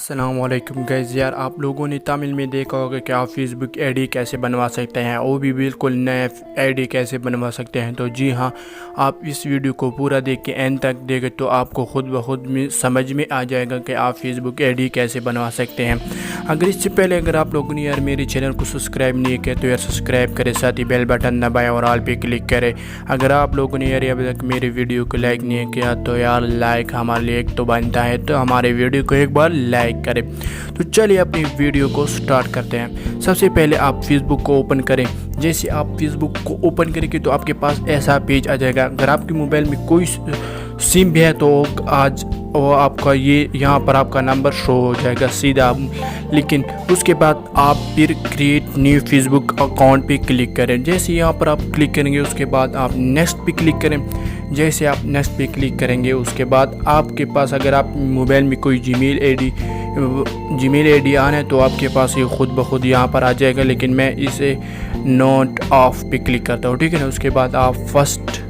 अस्सलामुअलैकुम गाइस। यार आप लोगों ने तमिल में देखा होगा कि आप फेसबुक आईडी कैसे बनवा सकते हैं, वो भी बिल्कुल नए आईडी कैसे बनवा सकते हैं। तो जी हाँ, आप इस वीडियो को पूरा देख के एंड तक देखें तो आपको खुद ब खुद में समझ में आ जाएगा कि आप फेसबुक आईडी कैसे बनवा सकते हैं। अगर इससे पहले अगर आप लोगों ने यार मेरे चैनल को सब्सक्राइब नहीं किया तो यार सब्सक्राइब करें, साथ ही बेल बटन दबाएं और ऑल पे क्लिक करें। अगर आप लोगों ने यार अभी तक मेरे वीडियो को लाइक नहीं किया तो यार लाइक हमारे लिए एक तो बनता है, तो हमारे वीडियो को एक बार लाइक करें। तो चलिए अपनी वीडियो को स्टार्ट करते हैं। सबसे पहले आप फेसबुक को ओपन करें। जैसे आप फेसबुक को ओपन करेंगे तो आपके पास ऐसा पेज आ जाएगा। अगर आपके मोबाइल में कोई सिम भी है तो आज वो आपका ये यहाँ पर आपका नंबर शो हो जाएगा सीधा। लेकिन उसके बाद आप फिर क्रिएट न्यू फेसबुक अकाउंट पे क्लिक करें। जैसे यहाँ पर आप क्लिक करेंगे उसके बाद आप नेक्स्ट पे क्लिक करें। जैसे आप नेक्स्ट पे क्लिक करेंगे उसके बाद आपके पास अगर आप मोबाइल में कोई जीमेल आईडी आना है तो आपके पास ये खुद ब खुद यहाँ पर आ जाएगा। लेकिन मैं इसे नोट ऑफ पे क्लिक करता हूँ, ठीक है ना। उसके बाद आप फर्स्ट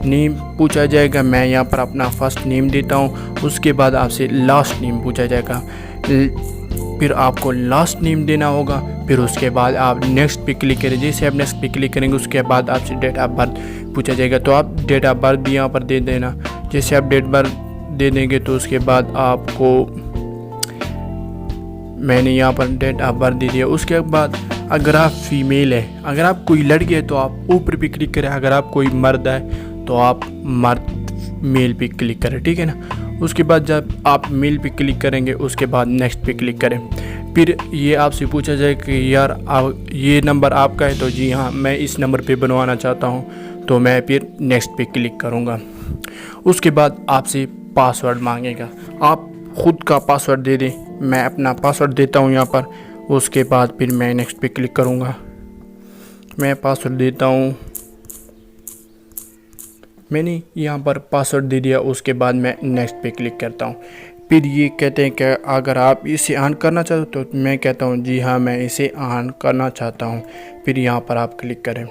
नेम पूछा जाएगा, मैं यहाँ पर अपना फर्स्ट नेम देता हूँ। उसके बाद आपसे लास्ट नेम पूछा जाएगा, फिर आपको लास्ट नेम देना होगा। फिर उसके बाद आप नेक्स्ट पे क्लिक करें। जैसे आप नेक्स्ट पे क्लिक करेंगे उसके बाद आपसे डेट ऑफ बर्थ पूछा जाएगा, तो आप डेट ऑफ बर्थ भी यहाँ पर दे देना। जैसे आप डेट बर्थ दे देंगे तो उसके बाद आपको मैंने यहाँ पर डेट ऑफ बर्थ दे दिया। उसके बाद अगर आप फीमेल है, अगर आप कोई लड़की है तो आप ऊपर पे क्लिक करें। अगर आप कोई मर्द है तो आप मर्द मेल पे क्लिक करें, ठीक है ना। उसके बाद जब आप मेल पे क्लिक करेंगे उसके बाद नेक्स्ट पे क्लिक करें। फिर ये आपसे पूछा जाए कि यार ये नंबर आपका है, तो जी हाँ मैं इस नंबर पे बनवाना चाहता हूँ, तो मैं फिर नेक्स्ट पे क्लिक करूँगा। उसके बाद आपसे पासवर्ड मांगेगा, आप ख़ुद का पासवर्ड दे दें। मैं अपना पासवर्ड देता हूँ यहाँ पर। उसके बाद फिर मैं नेक्स्ट पे क्लिक करूँगा। मैं पासवर्ड देता हूँ, मैंने यहाँ पर पासवर्ड दे दिया। उसके बाद मैं नेक्स्ट पे क्लिक करता हूँ। फिर ये कहते हैं कि अगर आप इसे ऑन करना चाहते हो तो मैं कहता हूँ जी हाँ मैं इसे ऑन करना चाहता हूँ। फिर यहाँ पर आप क्लिक करें।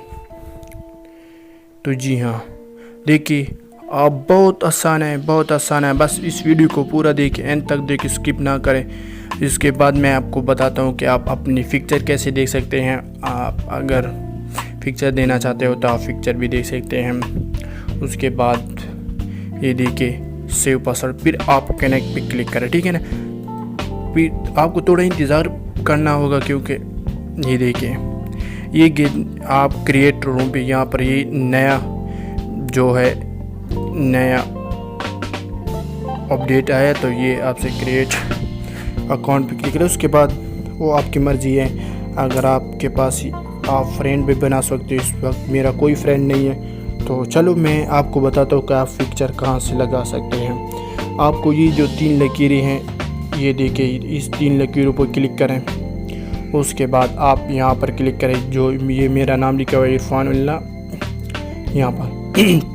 तो जी हाँ देखिए आप बहुत आसान है, बहुत आसान है। बस इस वीडियो को पूरा देखिए, एंड तक देखिए, स्किप ना करें। इसके बाद मैं आपको बताता हूँ कि आप अपनी पिक्चर कैसे देख सकते हैं। आप अगर पिक्चर देना चाहते हो तो आप पिक्चर भी देख सकते हैं। उसके बाद ये देखिए सेव पासवर्ड, फिर आप कनेक्ट पे क्लिक करें, ठीक है ना। फिर आपको थोड़ा इंतज़ार करना होगा क्योंकि ये देखिए ये आप क्रिएट रूम पे यहाँ पर ये नया जो है नया अपडेट आया, तो ये आपसे क्रिएट अकाउंट पे क्लिक करें। उसके बाद वो आपकी मर्ज़ी है। अगर आपके पास आप फ्रेंड भी बना सकते हो। इस वक्त मेरा कोई फ्रेंड नहीं है, तो चलो मैं आपको बताता हूँ कि आप पिक्चर कहाँ से लगा सकते हैं। आपको ये जो 3 लकीरें हैं ये देखिए, इस 3 लकीरों पर क्लिक करें। उसके बाद आप यहाँ पर क्लिक करें, जो ये मेरा नाम लिखा हुआ है इरफान उल्लाह यहाँ पर।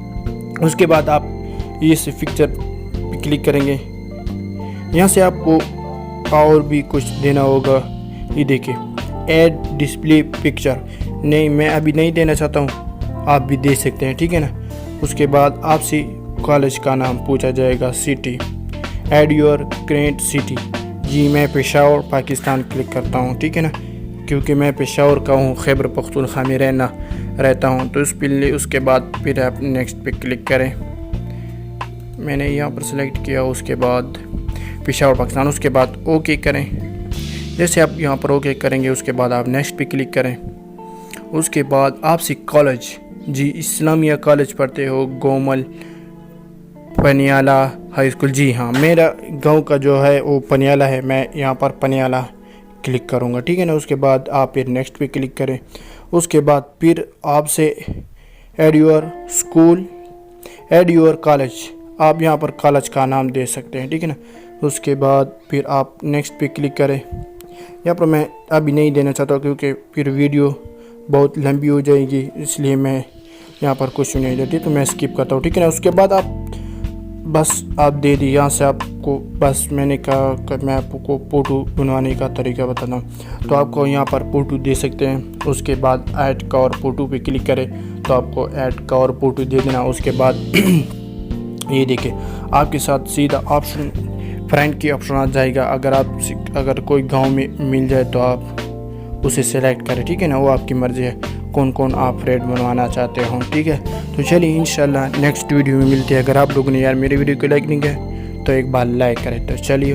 उसके बाद आप इस पिक्चर पे क्लिक करेंगे। यहाँ से आपको और भी कुछ देना होगा। ये देखिए ऐड डिस्प्ले पिक्चर, नहीं मैं अभी नहीं देना चाहता हूँ, आप भी दे सकते हैं, ठीक है ना। उसके बाद आपसे कॉलेज का नाम पूछा जाएगा, city, add your current city. जी मैं पेशावर पाकिस्तान क्लिक करता हूँ, ठीक है ना, क्योंकि मैं पेशावर का हूँ, खैबर पख्तूनख्वा में रहता हूँ। तो उसके बाद फिर आप नेक्स्ट पे क्लिक करें। मैंने यहाँ पर सेलेक्ट किया। उसके बाद पेशावर पाकिस्तान। उसके बाद ओके करें। जैसे आप यहाँ पर ओके करेंगे उसके बाद आप नेक्स्ट पे क्लिक करें। उसके बाद आपसे कॉलेज, जी इस्लामिया कॉलेज पढ़ते हो, गोमल पनियाला हाई स्कूल। जी हाँ मेरा गांव का जो है वो पनियाला है, मैं यहाँ पर पनियाला क्लिक करूँगा, ठीक है ना। उसके बाद आप फिर नेक्स्ट पे क्लिक करें। उसके बाद फिर आपसे add your school, add your college, आप यहाँ पर कॉलेज का नाम दे सकते हैं, ठीक है ना। उसके बाद फिर आप नेक्स्ट पे क्लिक करें। यहाँ पर मैं अभी नहीं देना चाहता क्योंकि फिर वीडियो बहुत लंबी हो जाएगी, इसलिए मैं यहाँ पर कुछ नहीं देती, तो मैं स्किप करता हूँ, ठीक है ना। उसके बाद आप दे दी। यहाँ से आपको बस मैंने कहा कि मैं आपको फ़ोटो बनवाने का तरीका बताता हूँ, तो आपको यहाँ पर फ़ोटो दे सकते हैं। उसके बाद ऐड का और फ़ोटो पे क्लिक करें तो आपको ऐड का और फ़ोटो दे देना। उसके बाद ये देखिए आपके साथ सीधा ऑप्शन फ्रेंड की ऑप्शन आ जाएगा। अगर कोई गांव में मिल जाए तो आप उसे सेलेक्ट करें, ठीक है ना। वो आपकी मर्ज़ी है कौन कौन आप फ्रेंड बनवाना चाहते हो, ठीक है। तो चलिए इंशाल्लाह नेक्स्ट वीडियो में मिलते हैं। अगर आप लोगों ने यार मेरे वीडियो को लाइक नहीं किया तो एक बार लाइक करें। तो चलिए।